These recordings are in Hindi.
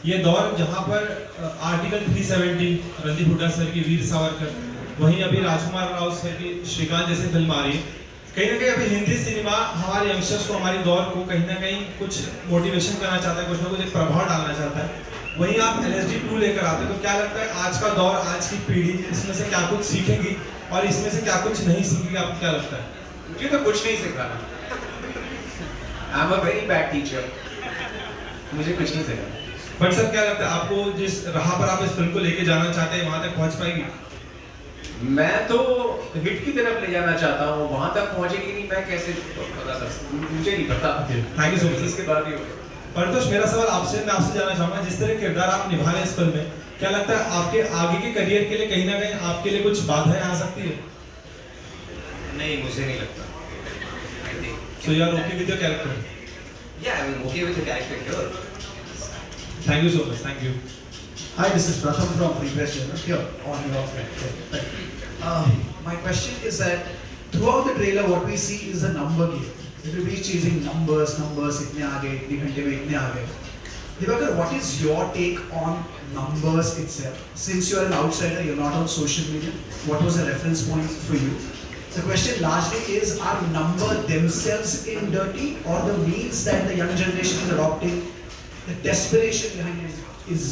ये दौर जहाँ पर आर्टिकल 317 रणदीप हुड्डा सर की वीर सावरकर, वहीं अभी राजकुमार राव सर की श्रीकांत जैसी फिल्म आ रही है, कहीं ना कहीं अभी हिंदी सिनेमा हमारे यंगस्टर्स को, हमारी दौर को कहीं ना कहीं कुछ मोटिवेशन करना चाहता है, कुछ ना कुछ एक प्रभाव डालना चाहता है। वहीं आप LSD 2 लेकर आते हैं, तो क्या लगता है आज का दौर, आज की पीढ़ी इसमें से क्या कुछ सीखेगी और इसमें से क्या कुछ नहीं सीखेगी? आपको क्या लगता है? मुझे तो कुछ नहीं सिखाना। I am a very bad teacher, मुझे कुछ नहीं सिखाना। बट सर क्या लगता है आपको, जिस राह पर आप इस फिल्म को लेके जाना चाहते हैं वहां तक पहुंच पाएगी? मैं तो हिट की तरफ ले जाना चाहता हूँ, वहां तक पहुंचेगी नहीं, मैं कैसे पता कर, मुझे नहीं पता। Thank you so much. इसके बाद ही परितोष, मेरा सवाल आपसे, मैं आपसे जानना चाहूंगा, जिस तरह किरदार आप निभा रहे हैं इस फिल्म में, क्या लगता है आपके आगे के करियर के लिए कहीं ना कहीं आपके लिए कुछ बाधाएं आ सकती है? नहीं, मुझे नहीं लगता। So you are okay with your character? Yeah, I'm okay with the character here. Thank you so much. Thank you. Hi, this is Pratham from Free Press Journal. Here, on your friend. My question is that throughout the trailer, what we see is a number game. Everybody is chasing numbers. इतने आगे, इतने घंटे में इतने आगे. Divakar, what is your take on numbers itself? Since you are an outsider, you're not on social media. What was the reference point for you? The question largely is, are numbers themselves in dirty, or the means that the young generation is adopting, the desperation behind it is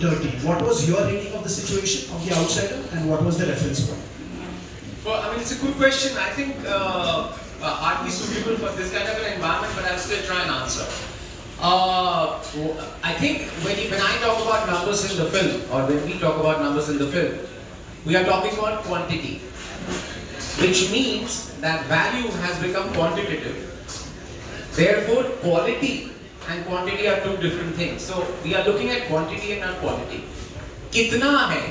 dirty? What was your reading of the situation of the outsider, and what was the reference point? Well, I mean, it's a good question. I think hardly suitable for this kind of an environment, but I'll still try and answer. I think when I talk about numbers in the film, or when we talk about numbers in the film, we are talking about quantity, which means that value has become quantitative. Therefore, quality and quantity are two different things. So we are looking at quantity and not quality. कितना है,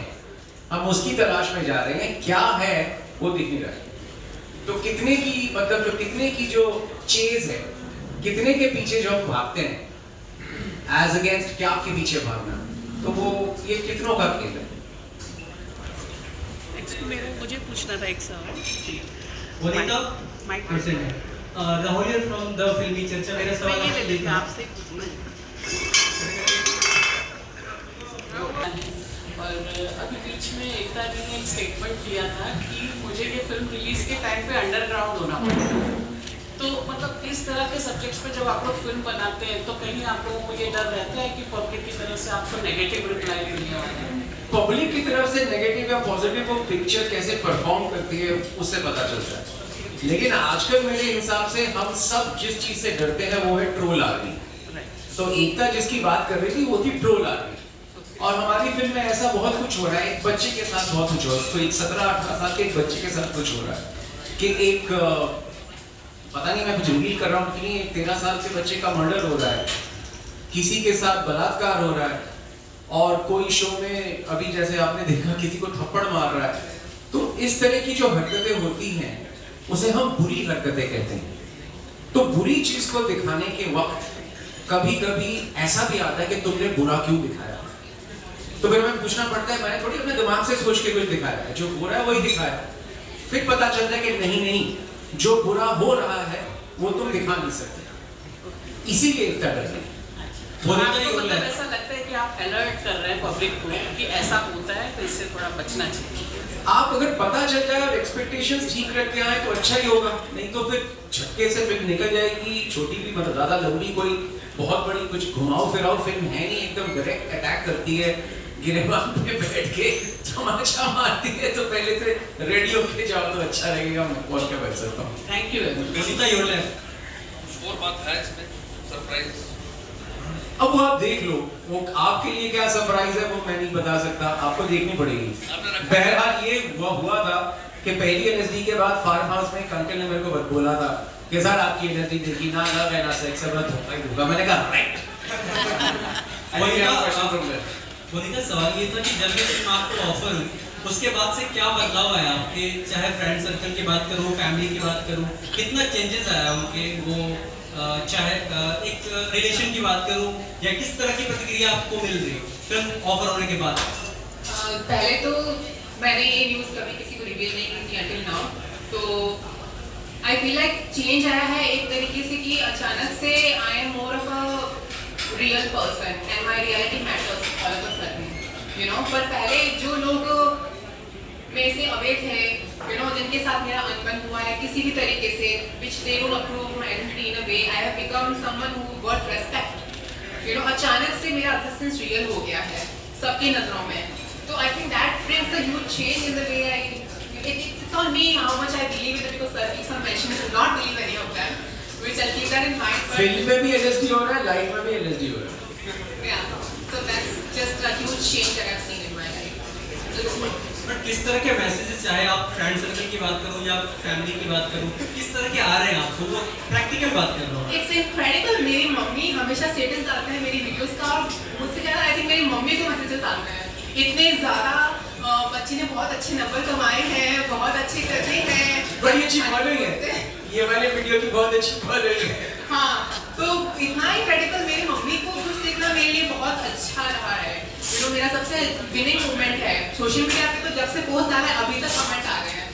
हम उसकी तलाश में जा रहे हैं, क्या है वो दिख नहीं रहा है। तो कितने की, मतलब जो कितने की जो चेज है, कितने के पीछे जो हम भागते हैं, एज अगेंस्ट क्या के पीछे भागना, तो वो ये कितनों का खेल है। मुझे पूछना था एक सवाल। वनिता राहुल फ्रॉम द फिल्मी चर्चा, मेरा सवाल आपसे और अभी बीच में एकता जी ने एक स्टेटमेंट दिया था कि मुझे ये फिल्म रिलीज के टाइम पे अंडरग्राउंड होना पड़ेगा। तो मतलब इस तरह के सब्जेक्ट्स पे जब आप लोग फिल्म बनाते हैं, तो कहीं आप लोगों को ये डर रहता है कि पब्लिक की तरफ से आपको नेगेटिव रिप्लाई मिलने वाला है? पब्लिक की तरफ से नेगेटिव या पॉजिटिव वो पिक्चर कैसे परफॉर्म करती है उससे पता चलता है। लेकिन आजकल मेरे हिसाब से हम सब जिस चीज से डरते हैं वो है ट्रोल आर्मी। तो एकता जिसकी बात कर रही थी वो थी ट्रोल आर्मी, और हमारी फिल्म में ऐसा बहुत कुछ हो रहा है। एक बच्चे के साथ बहुत कुछ हो रहा है, तो एक 17-18 साल के एक बच्चे के साथ कुछ हो रहा है कि एक पता नहीं मैं कुछ रिवील कर रहा हूँ कि नहीं, एक 13 साल के बच्चे का मर्डर हो रहा है, किसी के साथ बलात्कार हो रहा है, और कोई शो में अभी जैसे आपने देखा किसी को थप्पड़ मार रहा है। तो इस तरह की जो हरकतें होती हैं उसे हम बुरी हरकतें कहते हैं। तो बुरी चीज को दिखाने के वक्त कभी कभी ऐसा भी आता है कि तुमने बुरा क्यों दिखाया, तो फिर हमें पूछना पड़ता है, मैंने थोड़ी अपने दिमाग से सोच के कुछ दिखाया है, जो बुरा है वही दिखाया। फिर पता चलता है कि नहीं, जो बुरा हो रहा है वो तुम दिखा नहीं सकते, इसीलिए एकता डर है। मतलब ऐसा लगता है कि आप अलर्ट कर रहे हैं पब्लिक को कि ऐसा होता है, तो इससे थोड़ा बचना चाहिए। आप अगर पता चल जाए और एक्सपेक्टेशंस ठीक रख के आए तो अच्छा ही होगा, नहीं तो फिर झटके से फिल्म निकल जाएगी। छोटी भी, मतलब ज्यादा लंबी कोई बहुत बड़ी कुछ घुमाओ फिराओ फिल्म है नहीं, एकदम डायरेक्ट अटैक करती है, गिरेबान पे बैठ के तमाशा मारती है, तो पहले से रेडी होके जाओ तो अच्छा लगेगा। मैं और क्या बोल सकता हूँ। Thank you very much. Vanita your और बात है इसमें सरप्राइज। अब वो आप देख लो, वो आपके लिए क्या सरप्राइज है वो मैं नहीं बता सकता, आपको देखनी पड़ेगी। बहरहाल ये हुआ था कि पहली LSD के बाद फार्म हाउस में एक अंकल ने मेरे को बोला था कि सर आपकी LSD देखी ना ना सेक्स होगा। मैंने कहा राइट। वनिता सवाल ये था कि जब ये फिल्म आपको ऑफर हुई उसके बाद से क्या बदलाव आया आपके, चाहे फ्रेंड सर्कल की बात करूँ, फैमिली की बात करूँ, कितना चेंजेस आया उनके, वो चाहे एक रिलेशन की बात करूं, या किस तरह की प्रतिक्रिया आपको मिल रही फिल्म ऑफर होने के बाद? पहले तो मैंने ये न्यूज़ कभी किसी को रिवील नहीं की थी अंटिल नाउ, तो आई फील लाइक चेंज आया है एक तरीके से कि अचानक से I am more of a real person and my reality matters. You know. पर पहले जो लोग मेरे से अवे थे, यू नो, जिनके साथ मेरा अनबन हुआ है किसी भी तरीके से, which they don't approve my identity in a way, I have become someone who got respect, you know। अचानक से मेरा existence real हो गया है सबकी नजरों में, तो I think that brings a huge change in the way it's on me how much I believe in it, because sir keeps on mentioning to not believe any of them, which I'll keep that in mind. But film में भी LSD हो रहा है, लाइफ में भी LSD हो रहा है। yeah, so that's just a huge change that I've seen in my life. So but किस तरह के मैसेजेस, चाहे आप फ्रेंड सर्कल की बात करो या फैमिली की बात करो, किस तरह के आ रहे हैं आपको, वो प्रैक्टिकल बात कर रहा हूँ। It's incredible। मेरी मम्मी हमेशा स्टेटस डालते हैं मेरी वीडियोस का, और मुझसे ज़्यादा आई थिंक मेरी मम्मी को मैसेजेस आते हैं। इतने ज़्यादा बच्चे ने बहुत अच्छे नंबर कमाए हैं, बहुत अच्छे कर रहे हैं, बड़ी अच्छी फॉलोइंग है, ये वाले वीडियो की बहुत अच्छी फॉलोइंग है। हाँ, तो इतना incredible, मेरी मम्मी को खुश देखना मेरे लिए बहुत अच्छा रहा है। यू नो, मेरा सबसे विनिंग मोमेंट है। सोशल मीडिया पे तो जब से पोस्ट डाला है अभी तक कमेंट आ रहे हैं।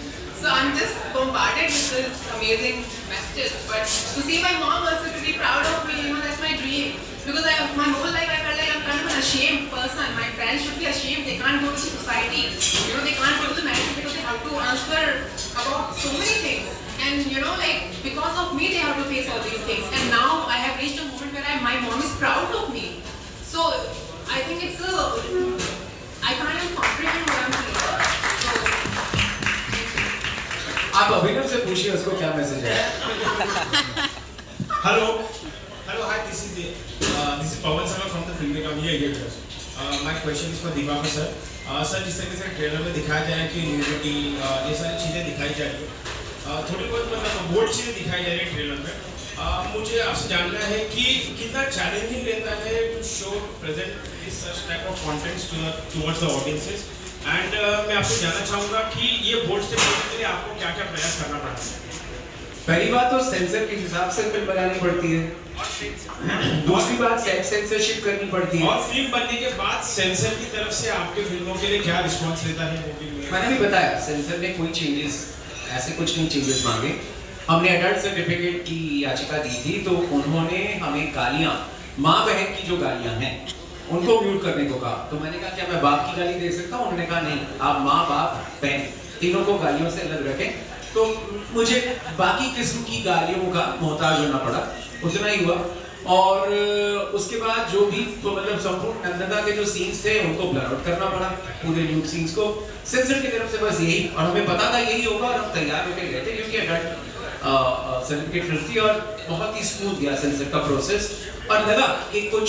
So I'm just bombarded with this amazing messages. But to see my mom also to be proud of me, you know, that's my dream. Because my whole life I felt like I'm kind of an ashamed person. My parents should be ashamed. They can't go to society. You know, they can't go to the marriage because they have to answer about so many things. And you know, like because of me, they have to face all these things. And now I have reached a moment where my mom is proud of me. So I think it's I can't even comprehend what I'm feeling. So. आप अभिनव से पूछिए उसको क्या मैसेज है। Hello hi, this is Pawan Sharma from the film makeup. My question is for Diwakar sir. Sir, जिस तरीके से ट्रेलर में दिखाया जाए कि न्यूडिटी ये सारी चीज़ें दिखाई जा रही है, थोड़ी बहुत मतलब बोल्ड चीज़ें दिखाई जा रही है ट्रेलर में, मुझे आपसे जानना है कि कितना चैलेंजिंग रहता है to show present this such type of contents towards the audiences, and मैं आपसे जानना चाहूँगा कि ये बोल्ड स्टेप लेने के लिए आपको क्या क्या प्रयास करना पड़ता है। पहली बात तो सेंसर के हिसाब से फिल्म बनानी पड़ती है, दूसरी बात सेल्फ सेंसरशिप करनी पड़ती है, और फिल्म बनने के बाद सेंसर की तरफ से आपके फिल्मों के लिए क्या रिस्पांस रहता है मूवी में? मैंने भी बताया सेंसर ने कोई चेंजेस, ऐसे कुछ नहीं चेंजेस मांगे। हमने एडल्ट सर्टिफिकेट की याचिका दी थी, तो उन्होंने हमें गालियां, माँ बहन की जो गालियां हैं उनको म्यूट करने को कहा। तो मैंने कहा क्या मैं बाप की गाली दे सकता हूँ? उन्होंने कहा नहीं, आप माँ बाप बहन तीनों को गालियों से अलग रखें। तो मुझे बाकी किस्म की गालियों का मोहताज होना पड़ा, उतना ही हुआ। और उसके बाद जो भी तो मतलब संपूर्ण नंदना के जो सीन्स थे उनको ब्लर आउट करना पड़ा, पूरे न्यूड सीन्स को सेंसर की तरफ से। बस यही, और हमें पता था यही होगा और हम तैयार होकर गए थे, क्योंकि एडल्ट सर्टिफिकेट फिल्म थी और बहुत ही स्मूथ गया सेंसर का प्रोसेस। और लगा कि कुछ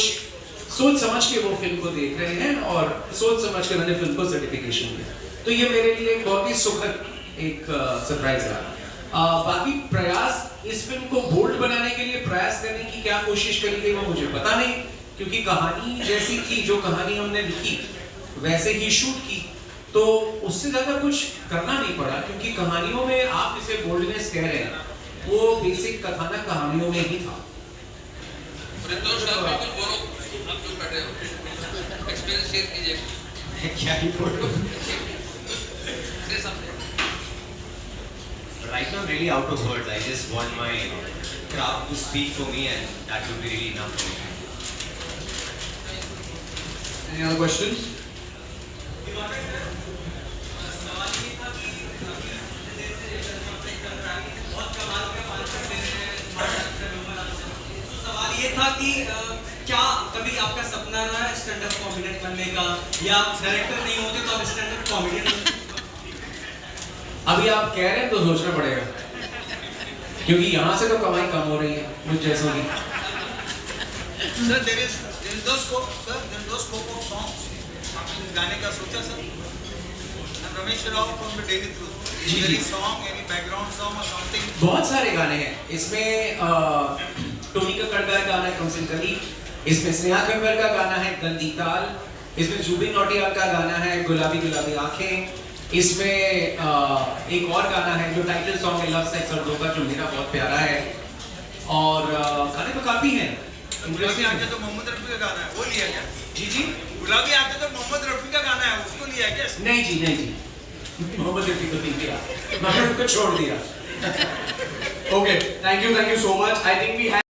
सोच समझ के वो फिल्म को देख रहे हैं और सोच समझ कर उन्होंने फिल्म को सर्टिफिकेशन दिया। तो ये मेरे लिए एक बहुत ही सुखद एक सरप्राइज रहा। बाकी प्रयास, इस फिल्म को बोल्ड बनाने के लिए प्रयास करने की क्या कोशिश करी गई वो मुझे पता नहीं, क्योंकि कहानी जैसी थी, जो कहानी हमने लिखी वैसे ही शूट की, तो उससे ज्यादा कुछ करना नहीं पड़ा। क्योंकि कहानियों में आप इसे बोल्डनेस कह रहे हैं, वो बेसिक कथानक कहानियों में ही था। निर्दोष आप बिल्कुल बोलो, आप जो बैठे हो एक्सपीरियंस शेयर कीजिए। क्या ही बोलो। से समझे। Right now, I'm really out of words. I just want my craft to speak for me, and that would be really enough for me. Any other questions? सवाल ये था कि क्या कभी आपका सपना रहा है स्टैंड अप कॉमेडियन बनने का, या डायरेक्टर नहीं होते तो आप स्टैंड अप कॉमेडियन? अभी आप कह रहे हैं तो सोचना पड़ेगा, क्योंकि यहाँ से तो कमाई कम हो रही है मुझ जैसों की। Sir, there is no scope, sir. There is no scope of songs. आपने गाने का सोचा sir? I'm Ramesh Rao from the Daily Truth. जी, Any जी। song, any background song or something? बहुत सारे गाने हैं इसमें। टोनी कक्कड़ का गाना है कम से कली, इसमें स्नेहा कक्कड़ का गाना है गंदी ताल, इसमें जुबिन नौटियाल का गाना है गुलाबी गुलाबी आंखें, इसमें एक और गाना है जो टाइटल सॉन्ग है लव सेक्स और धोखा, जो मेरा बहुत प्यारा है। और गाने तो काफी हैं। गुलाबी आंखें तो मोहम्मद रफी का गाना है, वो लिया क्या? जी जी, गुलाबी आंखें तो मोहम्मद रफी का गाना है, उसको लिया क्या? नहीं जी, नहीं जी, मोहम्मद रफी को नहीं लिया, मैंने उनको छोड़ दिया। Okay, thank you so much. I think we had